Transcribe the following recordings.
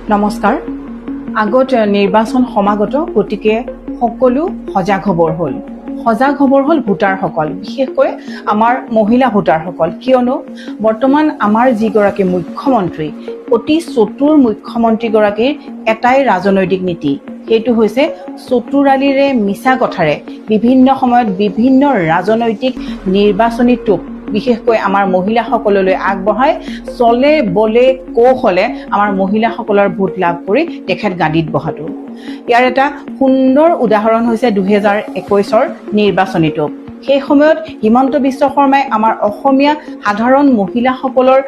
নমস্কাৰ। আগত নিৰ্বাচন সমাগত, গতিকে সকলো সজাগ হ'বৰ হ'ল ভোটাৰসকল, বিশেষকৈ আমাৰ মহিলা ভোটাৰসকল। কিয়নো বৰ্তমান আমাৰ যিগৰাকী মুখ্যমন্ত্ৰী, অতি চতুৰ মুখ্যমন্ত্ৰীগৰাকীৰ এটাই ৰাজনৈতিক নীতি, সেইটো হৈছে চতুৰালিৰে মিছা কথাৰে বিভিন্ন সময়ত বিভিন্ন ৰাজনৈতিক নিৰ্বাচনী টোপ বিশেষকৈ আমাৰ মহিলাসকললৈ আগবঢ়াই চলে বলে কৌশলে আমাৰ মহিলাসকলৰ ভোট লাভ কৰি তেখেত গাদীত বহাটো। ইয়াৰ এটা সুন্দৰ উদাহৰণ হৈছে 2021 নিৰ্বাচনী টোপ। সেই সময়ত হিমন্ত বিশ্ব শৰ্মাই আমাৰ অসমীয়া সাধাৰণ মহিলাসকলৰ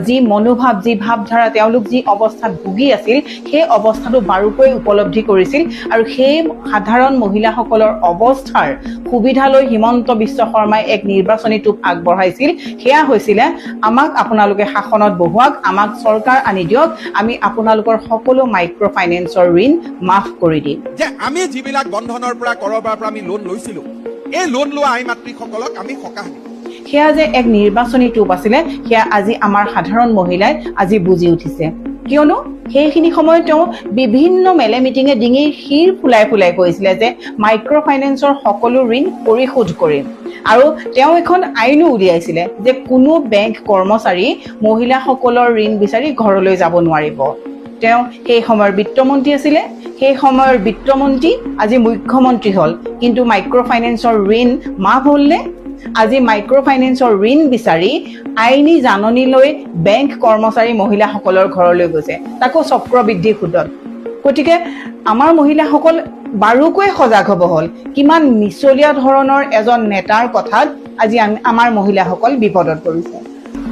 যি মনোভাৱ, যি ভাৱধাৰা, তেওঁলোক যি অৱস্থাত ভুগি আছিল, সেই অৱস্থাটো বাৰুকৈ উপলব্ধি কৰিছিল আৰু সেই সাধাৰণ মহিলাসকলৰ অৱস্থাৰ সুবিধা লৈ হিমন্ত বিশ্ব শৰ্মাই এক নিৰ্বাচনী টোপ আগবঢ়াইছিল। সেয়া হৈছিলে, আমাক আপোনালোকে শাসনত বহোৱাক, আমাক চৰকাৰ আনি দিয়ক, আমি আপোনালোকৰ সকলো মাইক্ৰ' ফাইনেন্সৰ ঋণ মাফ কৰি দিম। যে আমি যিবিলাক বন্ধনৰ পৰা কৰবাৰ পৰা আমি লোন লৈছিলো, এই লোন লোৱা আই মাতৃসকলক আমি সকাহ দিম। সেয়া যে এক নিৰ্বাচনী টোপ আছিলে, সেয়া আজি আমাৰ সাধাৰণ মহিলাই আজি বুজি উঠিছে। কিয়নো সেইখিনি সময়ত তেওঁ বিভিন্ন মেলে মিটিঙে ডিঙিৰ শিৰ ফুলাই ফুলাই কৈছিলে যে মাইক্ৰ' ফাইনেন্সৰ সকলো ঋণ পৰিশোধ কৰিম। আৰু তেওঁ এখন আইনো উলিয়াইছিলে যে কোনো বেংক কৰ্মচাৰী মহিলাসকলৰ ঋণ বিচাৰি ঘৰলৈ যাব নোৱাৰিব। তেওঁ সেই সময়ৰ বিত্তমন্ত্ৰী আছিলে, সেই সময়ৰ বিত্তমন্ত্ৰী আজি মুখ্যমন্ত্ৰী হ'ল, কিন্তু মাইক্ৰ' ফাইনেন্সৰ ঋণ মাফ হ'লনে? আজি মাইক্ৰ' ফাইনেন্সৰ ঋণ বিচাৰি আইনী জাননী লৈ বেংক কৰ্মচাৰী মহিলাসকলৰ ঘৰলৈ গৈছে, তাকো চক্ৰবৃদ্ধি সুদত। গতিকে আমাৰ মহিলাসকল বাৰুকৈ সজাগ হ'ব হ'ল। কিমান মিছলীয়া ধৰণৰ এজন নেতাৰ কথাত আজি আমাৰ মহিলাসকল বিপদত পৰিছে।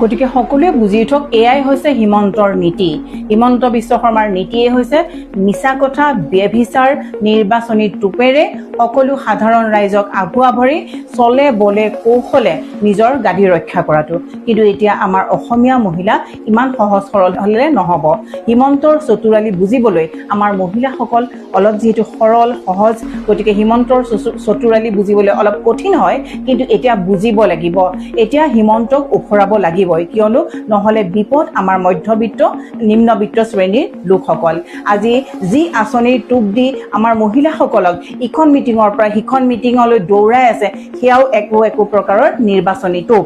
গতিকে সকলোৱে বুজি উঠক, এয়াই হৈছে হিমন্তৰ নীতি। হিমন্ত বিশ্ব শৰ্মাৰ নীতিয়ে হৈছে মিছা কথা, ব্যভিচাৰ, নিৰ্বাচনী টোপেৰে সকলো সাধাৰণ ৰাইজক আভুৱা ভৰি চলে বলে কৌশলে নিজৰ গাদী ৰক্ষা কৰাটো। কিন্তু এতিয়া আমাৰ অসমীয়া মহিলা ইমান সহজ সৰল হ'লে নহ'ব। হিমন্তৰ চতুৰালি বুজিবলৈ আমাৰ মহিলাসকল অলপ যিহেতু সৰল সহজ, গতিকে হিমন্তৰ চতুৰালি বুজিবলৈ অলপ কঠিন হয়, কিন্তু এতিয়া বুজিব লাগিব। এতিয়া হিমন্তক উফৰাব লাগিবই, কিয়নো নহ'লে বিপদ আমাৰ মধ্যবিত্ত নিম্নবিত্ত শ্ৰেণীৰ লোকসকল। আজি যি আঁচনিৰ টোপ দি আমাৰ মহিলাসকলক ইখন মিটিঙৰ পৰা সিখন মিটিঙলৈ দৌৰাই আছে, সেয়াও একো প্ৰকাৰৰ নিৰ্বাচনী টোপ।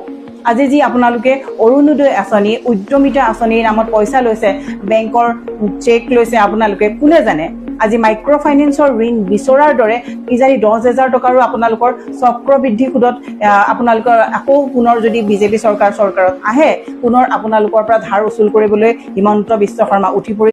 আজি যি আপোনালোকে অৰুণোদয় আঁচনি, উদ্যমিতা আঁচনিৰ নামত পইচা লৈছে, বেংকৰ চেক লৈছে, আপোনালোকে কোনে জানে? আজি মাইক্ৰ' ফাইনেন্সৰ ঋণ বিচৰাৰ দৰে কিজানি 10,000 টকাৰো আপোনালোকৰ চক্ৰবৃদ্ধি সুদত আপোনালোকৰ আকৌ পুনৰ যদি বিজেপি চৰকাৰত আহে, পুনৰ আপোনালোকৰ পৰা ধাৰ উচুল কৰিবলৈ হিমন্ত বিশ্ব শৰ্মা উঠি পৰি